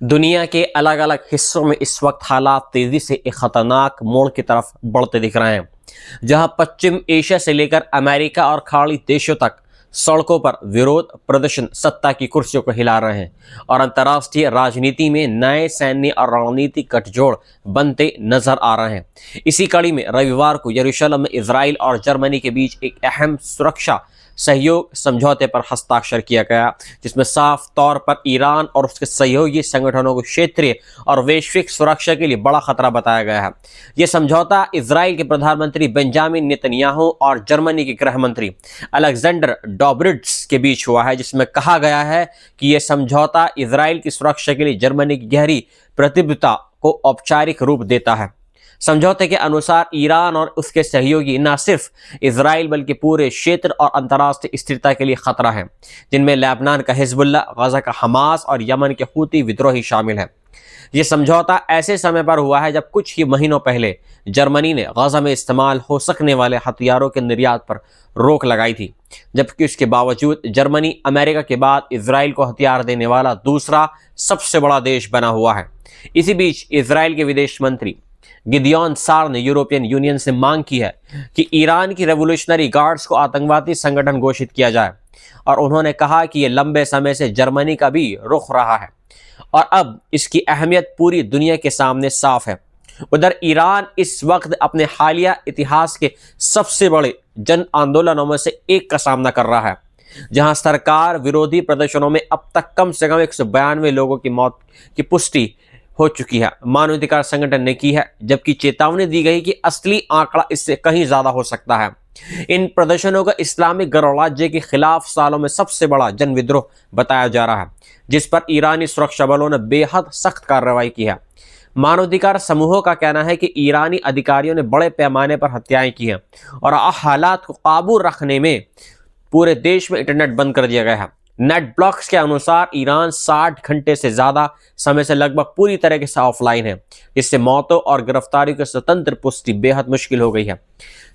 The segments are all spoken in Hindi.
दुनिया के अलग अलग हिस्सों में इस वक्त हालात तेजी से एक खतरनाक मोड़ की तरफ बढ़ते दिख रहे हैं, जहां पश्चिम एशिया से लेकर अमेरिका और खाड़ी देशों तक सड़कों पर विरोध प्रदर्शन सत्ता की कुर्सियों को हिला रहे हैं और अंतर्राष्ट्रीय राजनीति में नए सैन्य और रणनीतिक गठजोड़ बनते नजर आ रहे हैं। इसी कड़ी में रविवार को यरूशलेम में इजराइल और जर्मनी के बीच एक अहम सुरक्षा सहयोग समझौते पर हस्ताक्षर किया गया, जिसमें साफ तौर पर ईरान और उसके सहयोगी संगठनों को क्षेत्रीय और वैश्विक सुरक्षा के लिए बड़ा खतरा बताया गया है। यह समझौता इजराइल के प्रधानमंत्री बेंजामिन नेतन्याहू और जर्मनी के गृह मंत्री अलेक्जेंडर डॉब्रिट्स के बीच हुआ है, जिसमें कहा गया है कि यह समझौता इजराइल की सुरक्षा के लिए जर्मनी की गहरी प्रतिबद्धता को औपचारिक रूप देता है। समझौते के अनुसार ईरान और उसके सहयोगी न सिर्फ इजराइल बल्कि पूरे क्षेत्र और अंतर्राष्ट्रीय स्थिरता के लिए खतरा है, जिनमें लेबनान का हिजबुल्ला, गजा का हमास और यमन के हूती विद्रोही शामिल हैं। यह समझौता ऐसे समय पर हुआ है जब कुछ ही महीनों पहले जर्मनी ने गजा में इस्तेमाल हो सकने वाले हथियारों के निर्यात पर रोक लगाई थी, जबकि उसके बावजूद जर्मनी अमेरिका के बाद इजराइल को हथियार देने वाला दूसरा सबसे बड़ा देश बना हुआ है। इसी बीच इजराइल के विदेश मंत्री गिदियोन सार ने यूरोपियन यूनियन से मांग की है कि ईरान की रेवोल्यूशनरी गार्ड्स को आतंकवादी संगठन घोषित किया जाए, और उन्होंने कहा कि यह लंबे समय से जर्मनी का भी रुख रहा है और अब इसकी अहमियत पूरी दुनिया के सामने साफ है। उधर ईरान इस वक्त अपने हालिया इतिहास के सबसे बड़े जन आंदोलनों में से एक का सामना कर रहा है, जहां सरकार विरोधी प्रदर्शनों में अब तक कम से कम 192 लोगों की मौत की पुष्टि हो चुकी है, मानवाधिकार संगठन ने की है, जबकि चेतावनी दी गई कि असली आंकड़ा इससे कहीं ज्यादा हो सकता है। इन प्रदर्शनों का इस्लामिक गणराज्य के खिलाफ सालों में सबसे बड़ा जन विद्रोह बताया जा रहा है, जिस पर ईरानी सुरक्षा बलों ने बेहद सख्त कार्रवाई की है। मानवाधिकार समूहों का कहना है कि ईरानी अधिकारियों ने बड़े पैमाने पर हत्याएं की हैं और हालात को काबू रखने में पूरे देश में इंटरनेट बंद कर दिया गया है। नेट ब्लॉक्स के अनुसार ईरान 60 घंटे से ज्यादा समय से लगभग पूरी तरीके से ऑफलाइन है, जिससे मौतों और गिरफ्तारियों की स्वतंत्र पुष्टि बेहद मुश्किल हो गई है।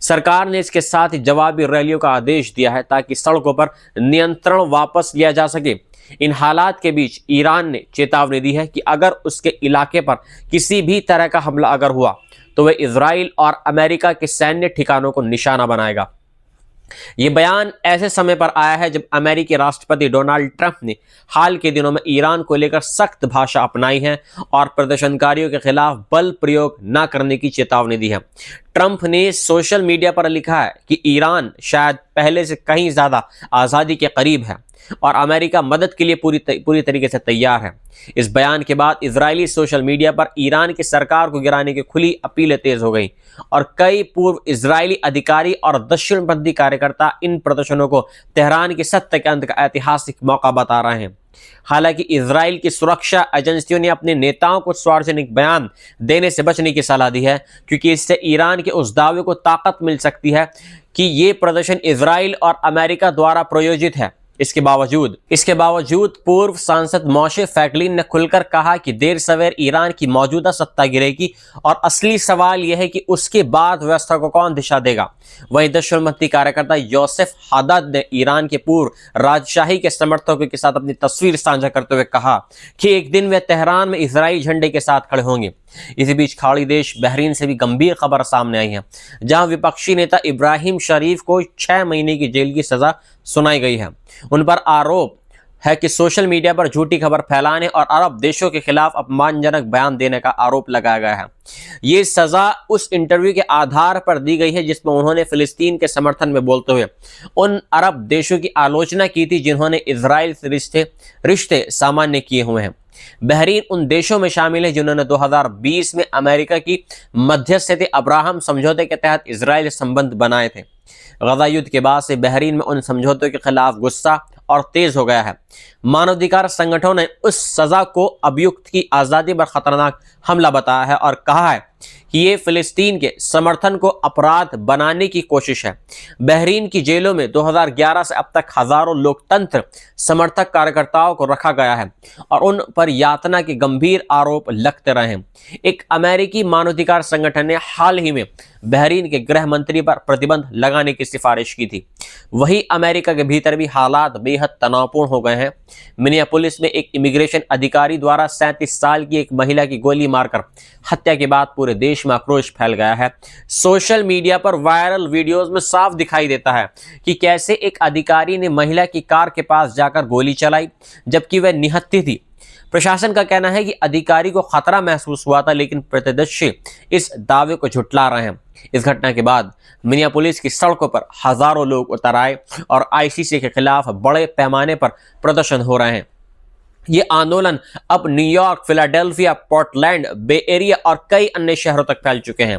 सरकार ने इसके साथ ही जवाबी रैलियों का आदेश दिया है ताकि सड़कों पर नियंत्रण वापस लिया जा सके। इन हालात के बीच ईरान ने चेतावनी दी है कि अगर उसके इलाके पर किसी भी तरह का हमला अगर हुआ तो वह इजराइल और अमेरिका के सैन्य ठिकानों को निशाना बनाएगा। यह बयान ऐसे समय पर आया है जब अमेरिकी राष्ट्रपति डोनाल्ड ट्रंप ने हाल के दिनों में ईरान को लेकर सख्त भाषा अपनाई है और प्रदर्शनकारियों के खिलाफ बल प्रयोग न करने की चेतावनी दी है। ट्रंप ने सोशल मीडिया पर लिखा है कि ईरान शायद पहले से कहीं ज्यादा आज़ादी के करीब है और अमेरिका मदद के लिए पूरी तरीके से तैयार है। इस बयान के बाद इजरायली सोशल मीडिया पर ईरान की सरकार को गिराने की खुली अपीलें तेज हो गई और कई पूर्व इजरायली अधिकारी और दक्षिणपंथी कार्यकर्ता इन प्रदर्शनों को तेहरान के सत्य के अंत का ऐतिहासिक मौका बता रहे हैं। हालांकि इजराइल की सुरक्षा एजेंसियों ने अपने नेताओं को सार्वजनिक बयान देने से बचने की सलाह दी है, क्योंकि इससे ईरान के उस दावे को ताकत मिल सकती है कि ये प्रदर्शन इजराइल और अमेरिका द्वारा प्रायोजित है। इसके बावजूद पूर्व सांसद मोशे फैगलिन ने खुलकर कहा कि देर सवेर ईरान की मौजूदा सत्ता गिरेगी और असली सवाल यह है कि उसके बाद व्यवस्था को कौन दिशा देगा। वहीं दक्षिणपंथी कार्यकर्ता योसेफ हादद ने ईरान के पूर्व राजशाही के समर्थकों के साथ अपनी तस्वीर साझा करते हुए कहा कि एक दिन वे तेहरान में इजरायली झंडे के साथ खड़े होंगे। इसी बीच खाड़ी देश बहरीन से भी गंभीर खबर सामने आई है, जहां विपक्षी नेता इब्राहिम शरीफ को 6 महीने की जेल की सजा सुनाई गई है। उन पर आरोप है कि सोशल मीडिया पर झूठी खबर फैलाने और अरब देशों के खिलाफ अपमानजनक बयान देने का आरोप लगाया गया है। ये सजा उस इंटरव्यू के आधार पर दी गई है जिसमें उन्होंने फिलिस्तीन के समर्थन में बोलते हुए उन अरब देशों की आलोचना की थी जिन्होंने इजराइल से रिश्ते सामान्य किए हुए हैं। बहरीन उन देशों में शामिल है जिन्होंने 2020 में अमेरिका की मध्यस्थता अब्राहम समझौते के तहत इजराइल से संबंध बनाए थे। गजा युद्ध के बाद से बहरीन में उन समझौतों के खिलाफ गुस्सा और तेज हो गया है। मानवाधिकार संगठनों ने उस सजा को अभियुक्त की आज़ादी पर खतरनाक हमला बताया है और कहा है कि ये फिलिस्तीन के समर्थन को अपराध बनाने की कोशिश है। बहरीन की जेलों में 2011 से अब तक हजारों लोकतंत्र समर्थक कार्यकर्ताओं को रखा गया है और उन पर यातना के गंभीर आरोप लगते रहे हैं। एक अमेरिकी मानवाधिकार संगठन ने हाल ही में बहरीन के गृह मंत्री पर प्रतिबंध लगाने की सिफारिश की थी। वही अमेरिका के भीतर भी हालात बेहद तनावपूर्ण हो गए हैं। मिनियापोलिस में एक इमिग्रेशन अधिकारी द्वारा 37 साल की एक महिला की गोली मारकर हत्या के बाद पूरे देश में आक्रोश फैल गया है। सोशल मीडिया पर वायरल वीडियोस में साफ दिखाई देता है कि कैसे एक अधिकारी ने महिला की कार के पास जाकर गोली चलाई जबकि वह निहत्थी थी। प्रशासन का कहना है कि अधिकारी को खतरा महसूस हुआ था, लेकिन प्रत्यक्षदर्शी इस दावे को झुठला रहे हैं। इस घटना के बाद मिनियापोलिस की सड़कों पर हजारों लोग उतर आए और आईसीसी के खिलाफ बड़े पैमाने पर प्रदर्शन हो रहे हैं। ये आंदोलन अब न्यूयॉर्क, फिलाडेल्फिया, पोर्टलैंड, बे एरिया और कई अन्य शहरों तक फैल चुके हैं।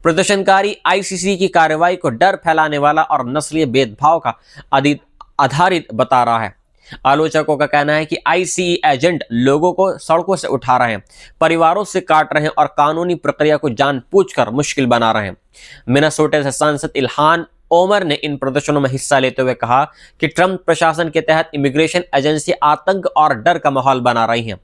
प्रदर्शनकारी आईसीसी की कार्रवाई को डर फैलाने वाला और नस्लीय भेदभाव का आधारित बता रहा है। आलोचकों का कहना है कि आईसीसी एजेंट लोगों को सड़कों से उठा रहे हैं, परिवारों से काट रहे हैं और कानूनी प्रक्रिया को जानबूझकर मुश्किल बना रहे हैं। मिनेसोटा से सांसद इल्हान ओमर ने इन प्रदर्शनों में हिस्सा लेते हुए कहा कि ट्रंप प्रशासन के तहत इमिग्रेशन एजेंसी आतंक और डर का माहौल बना रही हैं।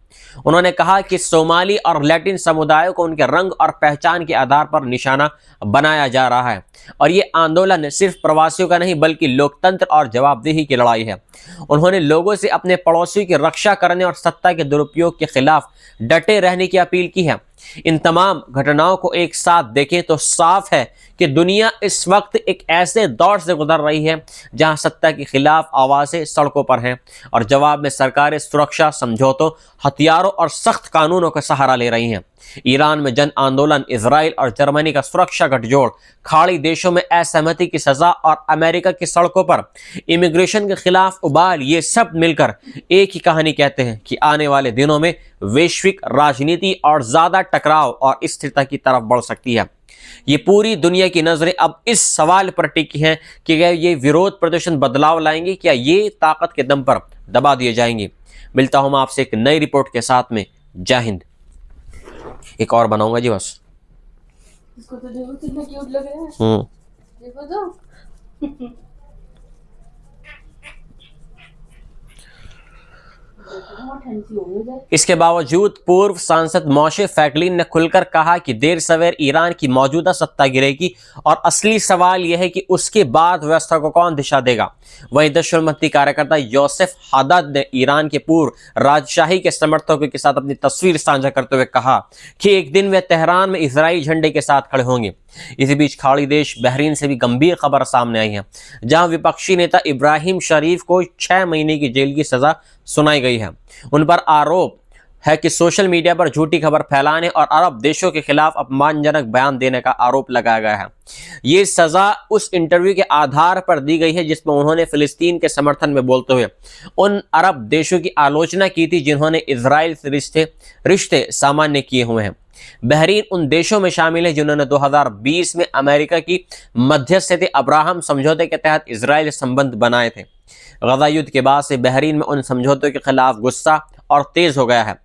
उन्होंने कहा कि सोमाली और लैटिन समुदायों को उनके रंग और पहचान के आधार पर निशाना बनाया जा रहा है और ये आंदोलन सिर्फ प्रवासियों का नहीं बल्कि लोकतंत्र और जवाबदेही की लड़ाई है। उन्होंने लोगों से अपने पड़ोसियों की रक्षा करने और सत्ता के दुरुपयोग के खिलाफ डटे रहने की अपील की है। इन तमाम घटनाओं को एक साथ देखें तो साफ है कि दुनिया इस वक्त एक ऐसे दौर से गुजर रही है जहां सत्ता के खिलाफ आवाजें सड़कों पर हैं और जवाब में सरकारें सुरक्षा समझौतों, हथियारों और सख्त कानूनों का सहारा ले रही हैं। ईरान में जन आंदोलन, इजराइल और जर्मनी का सुरक्षा गठजोड़, खाड़ी देशों में असहमति की सजा और अमेरिका की सड़कों पर इमिग्रेशन के खिलाफ उबाल, ये सब मिलकर एक ही कहानी कहते हैं कि आने वाले दिनों में वैश्विक राजनीति और ज्यादा टकराव और स्थिरता की तरफ बढ़ सकती है। ये पूरी दुनिया की नजरें अब इस सवाल पर टिकी हैं कि क्या ये विरोध प्रदर्शन बदलाव लाएंगे, क्या ये ताकत के दम पर दबा दिए जाएंगे। मिलता हूं मैं आपसे एक नई रिपोर्ट के साथ में। जय हिंद। एक और बनाऊंगा जी बस। इसको तो देखो कितना क्यूट लग रहा है। देखो तो इसके बावजूद पूर्व सांसद मोशे फैगलिन ने खुलकर कहा कि देर सवेर ईरान की मौजूदा सत्ता गिरेगी और असली सवाल यह है कि उसके बाद व्यवस्था को कौन दिशा देगा। वहीं दशमलवी कार्यकर्ता योसेफ हादाद ने ईरान के पूर्व राजशाही के समर्थकों के साथ अपनी तस्वीर साझा करते हुए कहा कि एक दिन वे तेहरान में इजरायली झंडे के साथ खड़े होंगे। इसी बीच खाड़ी देश बहरीन से भी गंभीर खबर सामने आई है, जहां विपक्षी नेता इब्राहिम शरीफ को 6 महीने की जेल की सजा सुनाई गई है। उन पर आरोप है कि सोशल मीडिया पर झूठी खबर फैलाने और अरब देशों के खिलाफ अपमानजनक बयान देने का आरोप लगाया गया है। ये सजा उस इंटरव्यू के आधार पर दी गई है जिसमें उन्होंने फिलिस्तीन के समर्थन में बोलते हुए उन अरब देशों की आलोचना की थी जिन्होंने इजराइल से रिश्ते सामान्य किए हुए हैं। बहरीन उन देशों में शामिल है जिन्होंने 2020 में अमेरिका की मध्यस्थता अब्राहम समझौते के तहत इजराइल से संबंध बनाए थे। गजा युद्ध के बाद से बहरीन में उन समझौतों के खिलाफ गुस्सा और तेज हो गया है।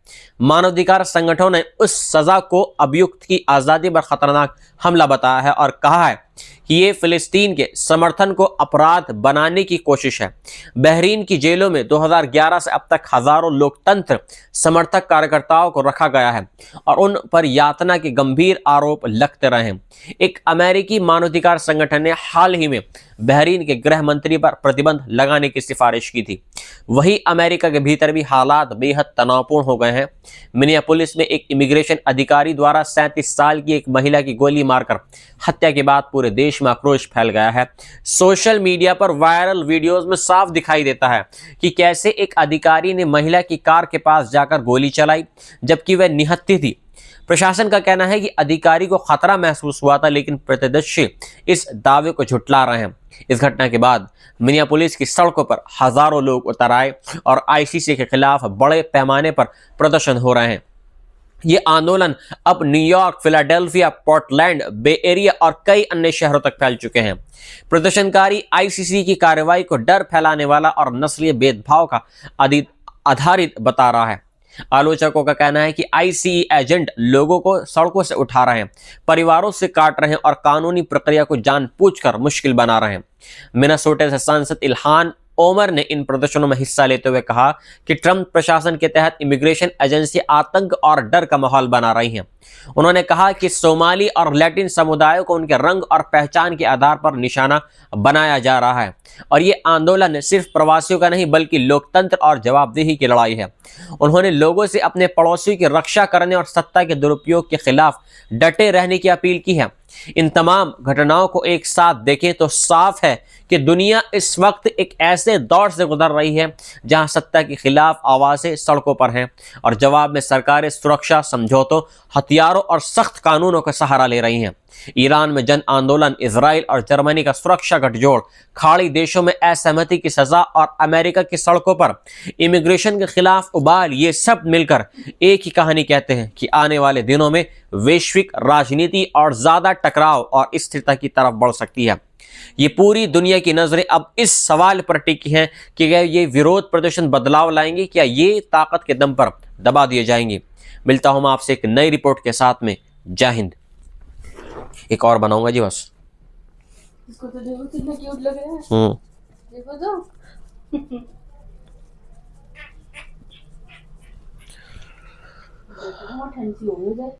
मानवाधिकार संगठनों ने उस सजा को अभियुक्त की आज़ादी पर खतरनाक हमला बताया है और कहा है कि ये फिलिस्तीन के समर्थन को अपराध बनाने की कोशिश है। बहरीन की जेलों में 2011 से अब तक हजारों लोकतंत्र समर्थक कार्यकर्ताओं को रखा गया है और उन पर यातना के गंभीर आरोप लगते रहे हैं। एक अमेरिकी मानवाधिकार संगठन ने हाल ही में बहरीन के गृह मंत्री पर प्रतिबंध लगाने की सिफारिश की थी। वही अमेरिका के भीतर भी हालात बेहद तनावपूर्ण हो गए हैं। मिनियापोलिस में एक इमिग्रेशन अधिकारी द्वारा 37 साल की एक महिला की गोली मारकर हत्या के बाद पूरे देश में आक्रोश फैल गया है। सोशल मीडिया पर वायरल वीडियोस में साफ दिखाई देता है कि कैसे एक अधिकारी ने महिला की कार के पास जाकर गोली चलाई जबकि वह निहत्थी थी। प्रशासन का कहना है कि अधिकारी को खतरा महसूस हुआ था, लेकिन प्रत्यक्षदर्शी इस दावे को झुठला रहे हैं। इस घटना के बाद मिनियापोलिस की सड़कों पर हजारों लोग उतर आए और आईसीसी के खिलाफ बड़े पैमाने पर प्रदर्शन हो रहे हैं। ये आंदोलन अब न्यूयॉर्क, फिलाडेल्फिया, पोर्टलैंड, बे एरिया और कई अन्य शहरों तक फैल चुके हैं। प्रदर्शनकारी आईसीसी की कार्रवाई को डर फैलाने वाला और नस्लीय भेदभाव का आधारित बता रहा है। आलोचकों का कहना है कि आईसीसी एजेंट लोगों को सड़कों से उठा रहे हैं, परिवारों से काट रहे हैं और कानूनी प्रक्रिया को जानबूझकर मुश्किल बना रहे हैं। मिनेसोटा से सांसद इल्हान ओमर ने इन प्रदर्शनों में हिस्सा लेते हुए कहा कि ट्रंप प्रशासन के तहत इमिग्रेशन एजेंसी आतंक और डर का माहौल बना रही हैं। उन्होंने कहा कि सोमाली और लैटिन समुदायों को उनके रंग और पहचान के आधार पर निशाना बनाया जा रहा है और ये आंदोलन सिर्फ प्रवासियों का नहीं बल्कि लोकतंत्र और जवाबदेही की लड़ाई है। उन्होंने लोगों से अपने पड़ोसियों की रक्षा करने और सत्ता के दुरुपयोग के खिलाफ डटे रहने की अपील की है। इन तमाम घटनाओं को एक साथ देखें तो साफ है कि दुनिया इस वक्त एक ऐसे दौर से गुजर रही है जहां सत्ता के खिलाफ आवाजें सड़कों पर हैं और जवाब में सरकारें सुरक्षा समझौतों, हथियारों और सख्त कानूनों का सहारा ले रही हैं। ईरान में जन आंदोलन, इजराइल और जर्मनी का सुरक्षा गठजोड़, खाड़ी देशों में असहमति की सजा और अमेरिका की सड़कों पर इमिग्रेशन के खिलाफ उबाल, ये सब मिलकर एक ही कहानी कहते हैं कि आने वाले दिनों में वैश्विक राजनीति और ज्यादा टकराव और स्थिरता की तरफ बढ़ सकती है। ये पूरी दुनिया की नजरें अब इस सवाल पर टिकी हैं कि क्या ये विरोध प्रदर्शन बदलाव लाएंगे, क्या ये ताकत के दम पर दबा दिए जाएंगे। मिलता हूं मैं आपसे एक नई रिपोर्ट के साथ में। जय हिंद। एक और बनाऊंगा जी बस। इसको तो देखो कितना क्यूट लग रहा है। देखो तो बहुत ठंडी सी हो गई।